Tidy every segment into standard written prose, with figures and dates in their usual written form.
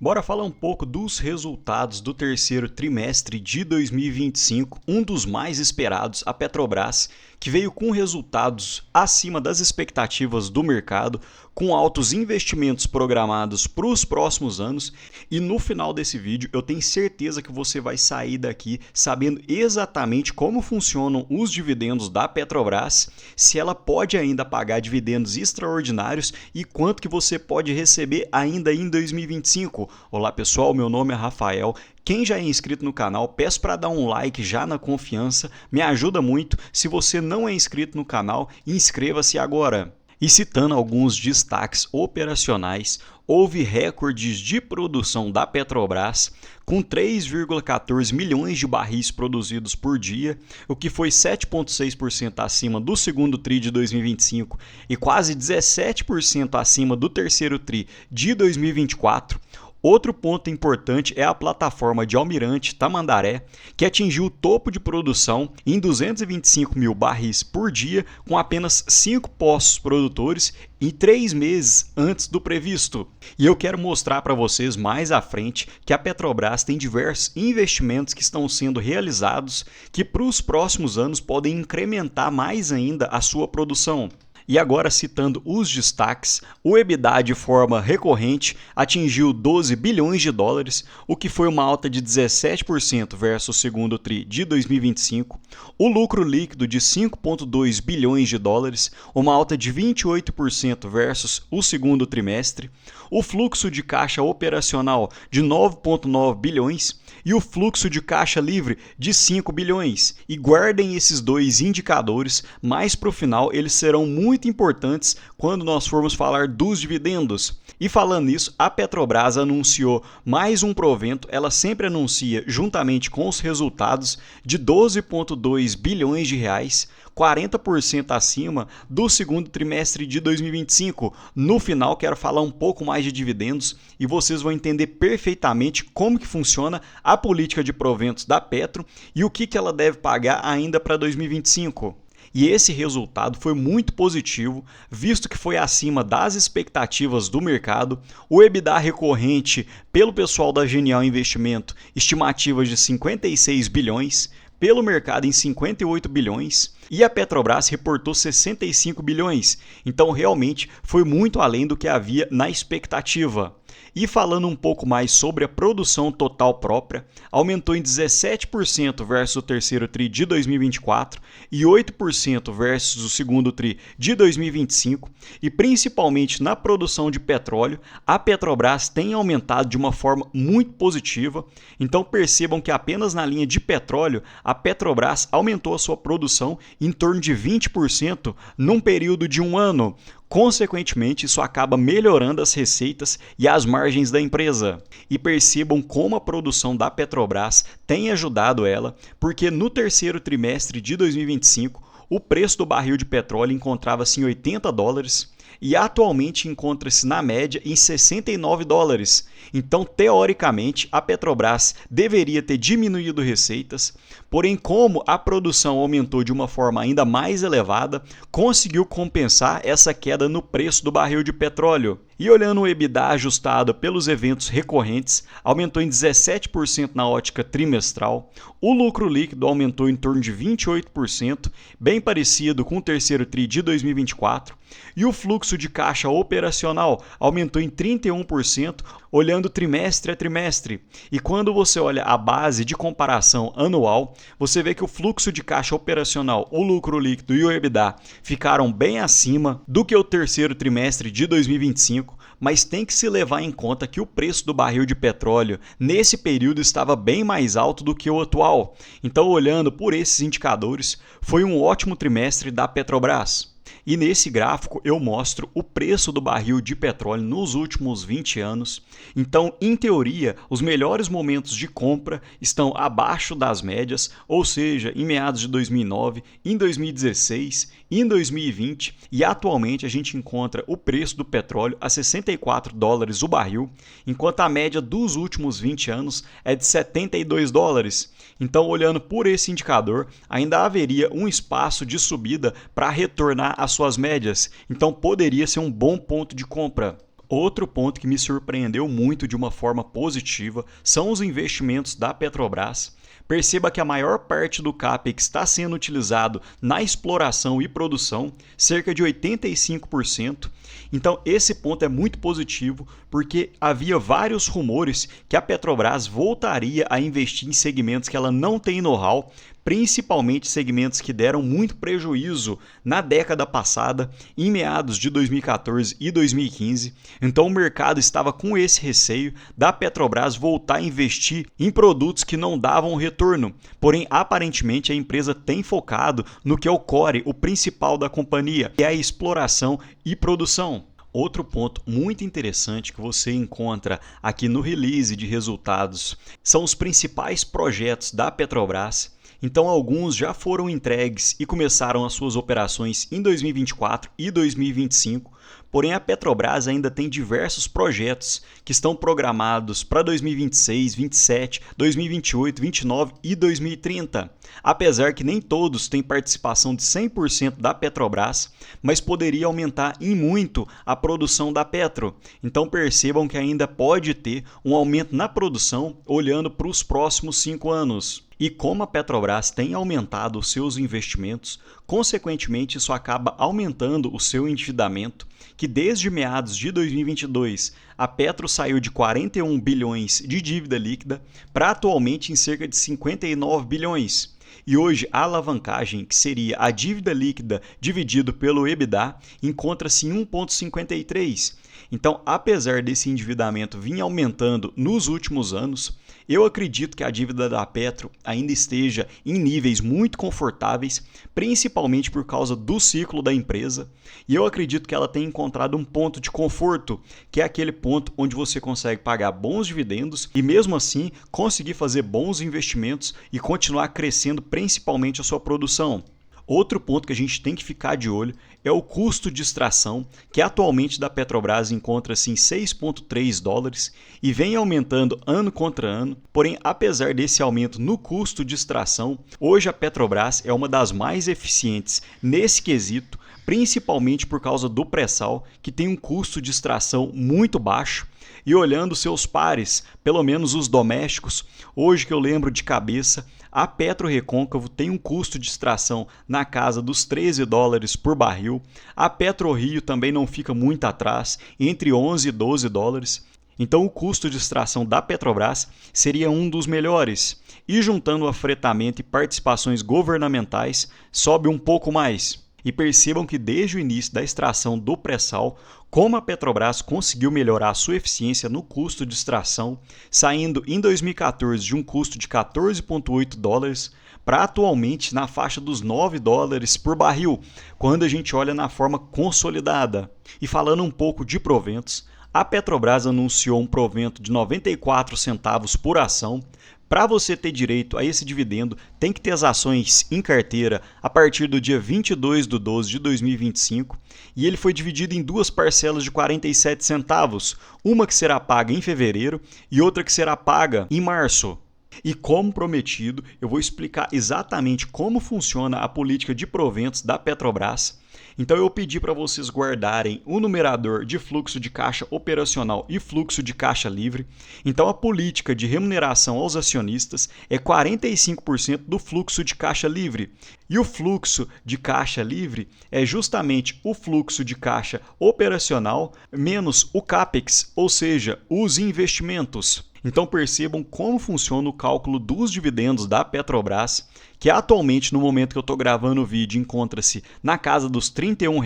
Bora falar um pouco dos resultados do terceiro trimestre de 2025, um dos mais esperados, a Petrobras, que veio com resultados acima das expectativas do mercado, com altos investimentos programados para os próximos anos. E no final desse vídeo eu tenho certeza que você vai sair daqui sabendo exatamente como funcionam os dividendos da Petrobras, se ela pode ainda pagar dividendos extraordinários e quanto que você pode receber ainda em 2025. Olá pessoal, meu nome é Rafael. Quem já é inscrito no canal, peço para dar um like já na confiança, me ajuda muito. Se você não é inscrito no canal, inscreva-se agora. E citando alguns destaques operacionais, houve recordes de produção da Petrobras, com 3,14 milhões de barris produzidos por dia, o que foi 7,6% acima do segundo TRI de 2025 e quase 17% acima do terceiro TRI de 2024. Outro ponto importante é a plataforma de Almirante Tamandaré, que atingiu o topo de produção em 225 mil barris por dia, com apenas 5 poços produtores em 3 meses antes do previsto. E eu quero mostrar para vocês mais à frente que a Petrobras tem diversos investimentos que estão sendo realizados que para os próximos anos podem incrementar mais ainda a sua produção. E agora, citando os destaques, o EBITDA de forma recorrente atingiu 12 bilhões de dólares, o que foi uma alta de 17% versus o segundo TRI de 2025. O lucro líquido de 5,2 bilhões de dólares, uma alta de 28% versus o segundo trimestre. O fluxo de caixa operacional de 9,9 bilhões e o fluxo de caixa livre de 5 bilhões. E guardem esses dois indicadores, mais para o final eles serão muito importantes quando nós formos falar dos dividendos. E falando nisso, a Petrobras anunciou mais um provento, ela sempre anuncia juntamente com os resultados de 12,2 bilhões de reais, 40% acima do segundo trimestre de 2025. No final quero falar um pouco mais de dividendos e vocês vão entender perfeitamente como que funciona a política de proventos da Petro e o que ela deve pagar ainda para 2025. E esse resultado foi muito positivo, visto que foi acima das expectativas do mercado. O EBITDA recorrente, pelo pessoal da Genial Investimento, estimativas de 56 bilhões, pelo mercado em 58 bilhões, e a Petrobras reportou 65 bilhões. Então realmente foi muito além do que havia na expectativa. E falando um pouco mais sobre a produção total própria, aumentou em 17% versus o terceiro TRI de 2024 e 8% versus o segundo TRI de 2025, e principalmente na produção de petróleo, a Petrobras tem aumentado de uma forma muito positiva. Então percebam que apenas na linha de petróleo, a Petrobras aumentou a sua produção em torno de 20% num período de um ano. Consequentemente, isso acaba melhorando as receitas e as margens da empresa. E percebam como a produção da Petrobras tem ajudado ela, porque no terceiro trimestre de 2025, o preço do barril de petróleo encontrava-se em 80 dólares e atualmente encontra-se na média em 69 dólares. Então, teoricamente, a Petrobras deveria ter diminuído receitas, porém, como a produção aumentou de uma forma ainda mais elevada, conseguiu compensar essa queda no preço do barril de petróleo. E olhando o EBITDA ajustado pelos eventos recorrentes, aumentou em 17% na ótica trimestral, o lucro líquido aumentou em torno de 28%, bem parecido com o terceiro TRI de 2024, e o fluxo de caixa operacional aumentou em 31%, olhando trimestre a trimestre. E quando você olha a base de comparação anual, você vê que o fluxo de caixa operacional, o lucro líquido e o EBITDA ficaram bem acima do que o terceiro trimestre de 2025, mas tem que se levar em conta que o preço do barril de petróleo nesse período estava bem mais alto do que o atual. Então, olhando por esses indicadores, foi um ótimo trimestre da Petrobras. E nesse gráfico eu mostro o preço do barril de petróleo nos últimos 20 anos. Então, em teoria, os melhores momentos de compra estão abaixo das médias, ou seja, em meados de 2009, em 2016, em 2020, e atualmente a gente encontra o preço do petróleo a 64 dólares o barril, enquanto a média dos últimos 20 anos é de 72 dólares. Então, olhando por esse indicador, ainda haveria um espaço de subida para retornar às suas médias, então poderia ser um bom ponto de compra. Outro ponto que me surpreendeu muito de uma forma positiva são os investimentos da Petrobras. Perceba que a maior parte do CAPEX está sendo utilizado na exploração e produção, cerca de 85%. Então, esse ponto é muito positivo, porque havia vários rumores que a Petrobras voltaria a investir em segmentos que ela não tem know-how, principalmente segmentos que deram muito prejuízo na década passada, em meados de 2014 e 2015. Então o mercado estava com esse receio da Petrobras voltar a investir em produtos que não davam retorno. Porém, aparentemente a empresa tem focado no que é o core, o principal da companhia, que é a exploração e produção. Outro ponto muito interessante que você encontra aqui no release de resultados são os principais projetos da Petrobras. Então, alguns já foram entregues e começaram as suas operações em 2024 e 2025, porém a Petrobras ainda tem diversos projetos que estão programados para 2026, 2027, 2028, 2029 e 2030. Apesar que nem todos têm participação de 100% da Petrobras, mas poderia aumentar em muito a produção da Petro. Então percebam que ainda pode ter um aumento na produção olhando para os próximos 5 anos. E como a Petrobras tem aumentado os seus investimentos, consequentemente isso acaba aumentando o seu endividamento, que desde meados de 2022 a Petro saiu de 41 bilhões de dívida líquida para atualmente em cerca de 59 bilhões. E hoje a alavancagem, que seria a dívida líquida dividido pelo EBITDA, encontra-se em 1,53. Então, apesar desse endividamento vir aumentando nos últimos anos, eu acredito que a dívida da Petro ainda esteja em níveis muito confortáveis, principalmente por causa do ciclo da empresa, e eu acredito que ela tem encontrado um ponto de conforto, que é aquele ponto onde você consegue pagar bons dividendos e mesmo assim conseguir fazer bons investimentos e continuar crescendo principalmente a sua produção. Outro ponto que a gente tem que ficar de olho é o custo de extração, que atualmente da Petrobras encontra-se em 6,3 dólares e vem aumentando ano contra ano. Porém, apesar desse aumento no custo de extração, hoje a Petrobras é uma das mais eficientes nesse quesito, principalmente por causa do pré-sal, que tem um custo de extração muito baixo. E olhando seus pares, pelo menos os domésticos, hoje que eu lembro de cabeça, a PetroRecôncavo tem um custo de extração na casa dos 13 dólares por barril. A PetroRio também não fica muito atrás, entre 11 e 12 dólares. Então o custo de extração da Petrobras seria um dos melhores. E juntando o afretamento e participações governamentais, sobe um pouco mais. E percebam que desde o início da extração do pré-sal, como a Petrobras conseguiu melhorar a sua eficiência no custo de extração, saindo em 2014 de um custo de 14,8 dólares para atualmente na faixa dos 9 dólares por barril, quando a gente olha na forma consolidada. E falando um pouco de proventos, a Petrobras anunciou um provento de 94 centavos por ação. Para você ter direito a esse dividendo, tem que ter as ações em carteira a partir do dia 22/12 de 2025 e ele foi dividido em duas parcelas de 47 centavos, uma que será paga em fevereiro e outra que será paga em março. E como prometido, eu vou explicar exatamente como funciona a política de proventos da Petrobras. Então eu pedi para vocês guardarem o numerador de fluxo de caixa operacional e fluxo de caixa livre. Então a política de remuneração aos acionistas é 45% do fluxo de caixa livre. E o fluxo de caixa livre é justamente o fluxo de caixa operacional menos o CAPEX, ou seja, os investimentos. Então percebam como funciona o cálculo dos dividendos da Petrobras, que atualmente, no momento que eu estou gravando o vídeo, encontra-se na casa dos R$ 31.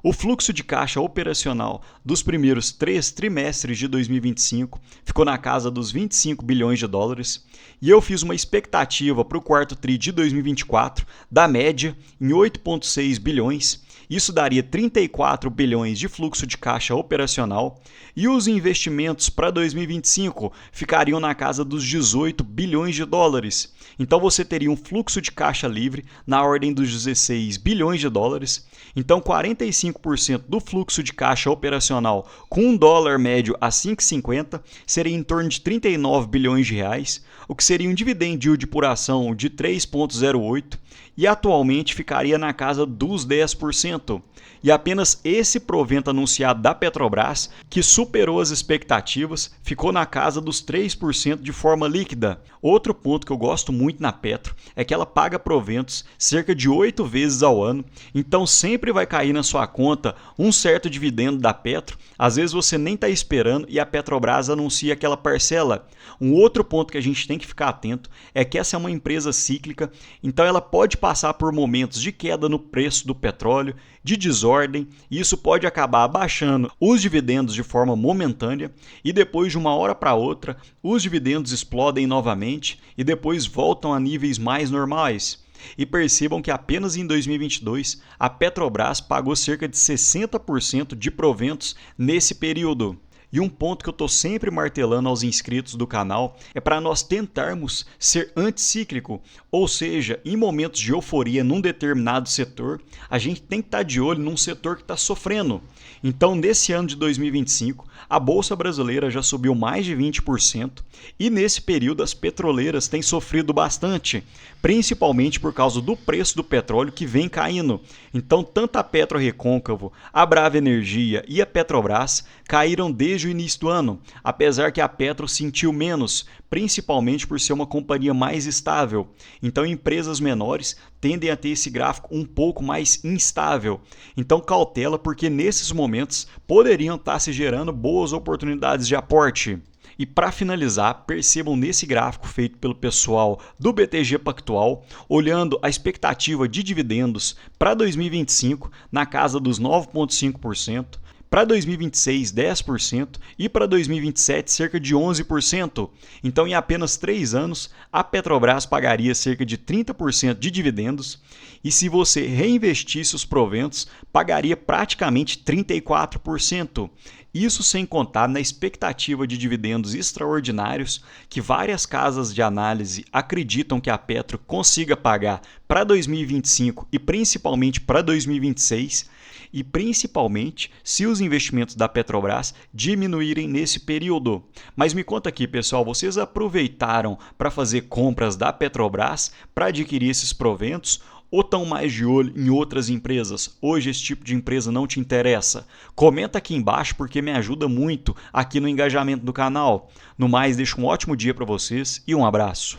O fluxo de caixa operacional dos primeiros 3 trimestres de 2025 ficou na casa dos 25 bilhões de dólares. E eu fiz uma expectativa para o quarto tri de 2024 da média em 8,6 bilhões. Isso daria 34 bilhões de fluxo de caixa operacional e os investimentos para 2025 ficariam na casa dos 18 bilhões de dólares. Então você teria um fluxo de caixa livre na ordem dos 16 bilhões de dólares Então, 45% do fluxo de caixa operacional com um dólar médio a 5,50 seria em torno de 39 bilhões de reais, o que seria um dividend yield por ação de 3,08 e atualmente ficaria na casa dos 10%. E apenas esse provento anunciado da Petrobras, que superou as expectativas, ficou na casa dos 3% de forma líquida. Outro ponto que eu gosto muito na Petro é que ela paga proventos cerca de 8 vezes ao ano, então sempre vai cair na sua conta um certo dividendo da Petro. Às vezes você nem está esperando e a Petrobras anuncia aquela parcela. Um outro ponto que a gente tem que ficar atento é que essa é uma empresa cíclica, então ela pode passar por momentos de queda no preço do petróleo, de desordem, e isso pode acabar abaixando os dividendos de forma momentânea e depois de uma hora para outra os dividendos explodem novamente e depois voltam a níveis mais normais. E percebam que apenas em 2022 a Petrobras pagou cerca de 60% de proventos nesse período. E um ponto que eu estou sempre martelando aos inscritos do canal é para nós tentarmos ser anticíclico, ou seja, em momentos de euforia num determinado setor, a gente tem que estar de olho num setor que está sofrendo. Então, nesse ano de 2025, a Bolsa Brasileira já subiu mais de 20% e nesse período as petroleiras têm sofrido bastante, principalmente por causa do preço do petróleo que vem caindo. Então, tanto a PetroRecôncavo, a Brava Energia e a Petrobras caíram desde o início do ano, apesar que a Petro sentiu menos, principalmente por ser uma companhia mais estável. Então, empresas menores tendem a ter esse gráfico um pouco mais instável. Então, cautela, porque nesses momentos poderiam estar se gerando boas oportunidades de aporte. E para finalizar, percebam nesse gráfico feito pelo pessoal do BTG Pactual, olhando a expectativa de dividendos para 2025 na casa dos 9,5%, para 2026, 10% e para 2027, cerca de 11%. Então, em apenas 3 anos, a Petrobras pagaria cerca de 30% de dividendos e, se você reinvestisse os proventos, pagaria praticamente 34%. Isso sem contar na expectativa de dividendos extraordinários que várias casas de análise acreditam que a Petro consiga pagar para 2025 e principalmente para 2026, e principalmente se os investimentos da Petrobras diminuírem nesse período. Mas me conta aqui, pessoal, vocês aproveitaram para fazer compras da Petrobras para adquirir esses proventos? Ou estão mais de olho em outras empresas? Hoje esse tipo de empresa não te interessa? Comenta aqui embaixo porque me ajuda muito aqui no engajamento do canal. No mais, deixo um ótimo dia para vocês e um abraço.